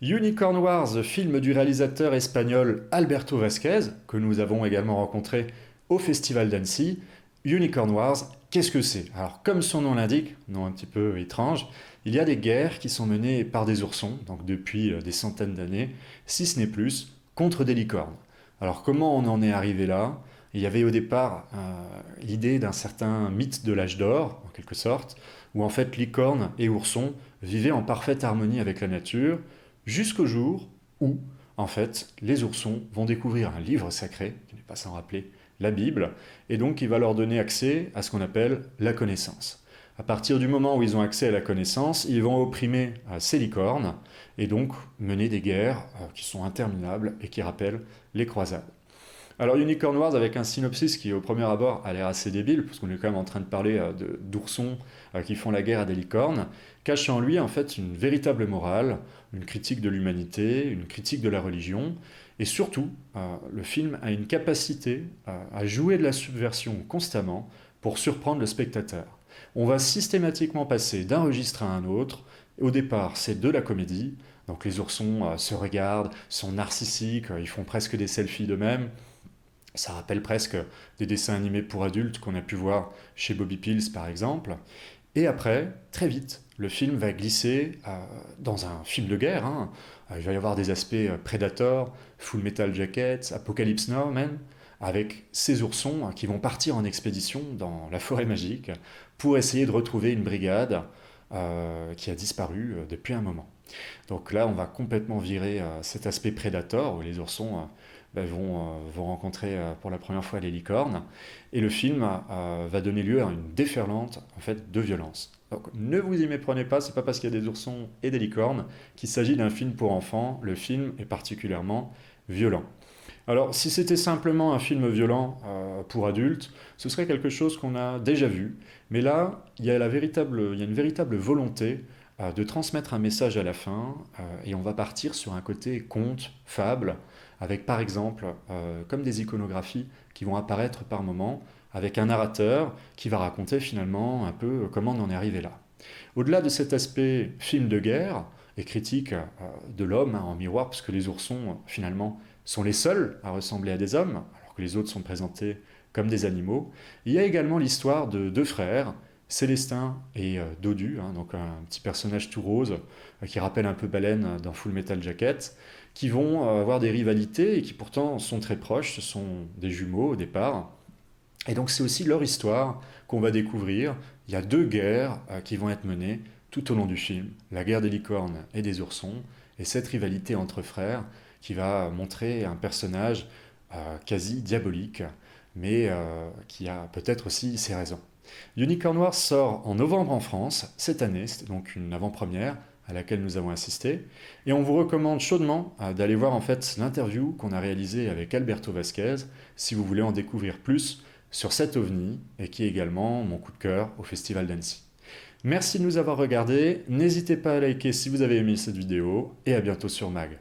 Unicorn Wars, film du réalisateur espagnol Alberto Vasquez, que nous avons également rencontré au Festival d'Annecy. Unicorn Wars, qu'est-ce que c'est? Alors, comme son nom l'indique, nom un petit peu étrange, il y a des guerres qui sont menées par des oursons, donc depuis des centaines d'années, si ce n'est plus, contre des licornes. Alors, comment on en est arrivé là? Il y avait au départ l'idée d'un certain mythe de l'âge d'or, en quelque sorte, où en fait licornes et oursons vivaient en parfaite harmonie avec la nature, jusqu'au jour où, en fait, les oursons vont découvrir un livre sacré, qui n'est pas sans rappeler la Bible, et donc il va leur donner accès à ce qu'on appelle la connaissance. À partir du moment où ils ont accès à la connaissance, ils vont opprimer ces licornes, et donc mener des guerres qui sont interminables et qui rappellent les croisades. Alors Unicorn Wars, avec un synopsis qui au premier abord a l'air assez débile, parce qu'on est quand même en train de parler d'oursons qui font la guerre à des licornes, cache en lui en fait une véritable morale, une critique de l'humanité, une critique de la religion, et surtout, le film a une capacité à jouer de la subversion constamment pour surprendre le spectateur. On va systématiquement passer d'un registre à un autre. Au départ, c'est de la comédie, donc les oursons se regardent, sont narcissiques, ils font presque des selfies d'eux-mêmes. Ça rappelle presque des dessins animés pour adultes qu'on a pu voir chez Bobby Pills par exemple. Et après, très vite, le film va glisser dans un film de guerre. Il va y avoir des aspects Predator, Full Metal Jacket, Apocalypse Now même, avec ces oursons qui vont partir en expédition dans la forêt magique pour essayer de retrouver une brigade qui a disparu depuis un moment. Donc là, on va complètement virer cet aspect Predator, où les oursons vont rencontrer pour la première fois les licornes, et le film va donner lieu à une déferlante en fait, de violence. Donc ne vous y méprenez pas, c'est pas parce qu'il y a des oursons et des licornes qu'il s'agit d'un film pour enfants, le film est particulièrement violent. Alors si c'était simplement un film violent pour adultes, ce serait quelque chose qu'on a déjà vu, mais là, il y a une véritable volonté de transmettre un message à la fin, et on va partir sur un côté conte, fable, avec par exemple, comme des iconographies qui vont apparaître par moments, avec un narrateur qui va raconter finalement un peu comment on en est arrivé là. Au-delà de cet aspect film de guerre et critique de l'homme en miroir, puisque les oursons finalement sont les seuls à ressembler à des hommes, alors que les autres sont présentés comme des animaux, il y a également l'histoire de deux frères, Célestin et Dodu, donc un petit personnage tout rose qui rappelle un peu Baleine dans Full Metal Jacket, qui vont avoir des rivalités et qui pourtant sont très proches, ce sont des jumeaux au départ. Et donc c'est aussi leur histoire qu'on va découvrir. Il y a deux guerres qui vont être menées tout au long du film, la guerre des licornes et des oursons, et cette rivalité entre frères qui va montrer un personnage quasi diabolique, mais qui a peut-être aussi ses raisons. Unicorn Wars sort en novembre en France, cette année, c'est donc une avant-première à laquelle nous avons assisté, et on vous recommande chaudement d'aller voir en fait l'interview qu'on a réalisée avec Alberto Vasquez, si vous voulez en découvrir plus sur cet ovni, et qui est également mon coup de cœur au Festival d'Annecy. Merci de nous avoir regardés, n'hésitez pas à liker si vous avez aimé cette vidéo, et à bientôt sur MAG.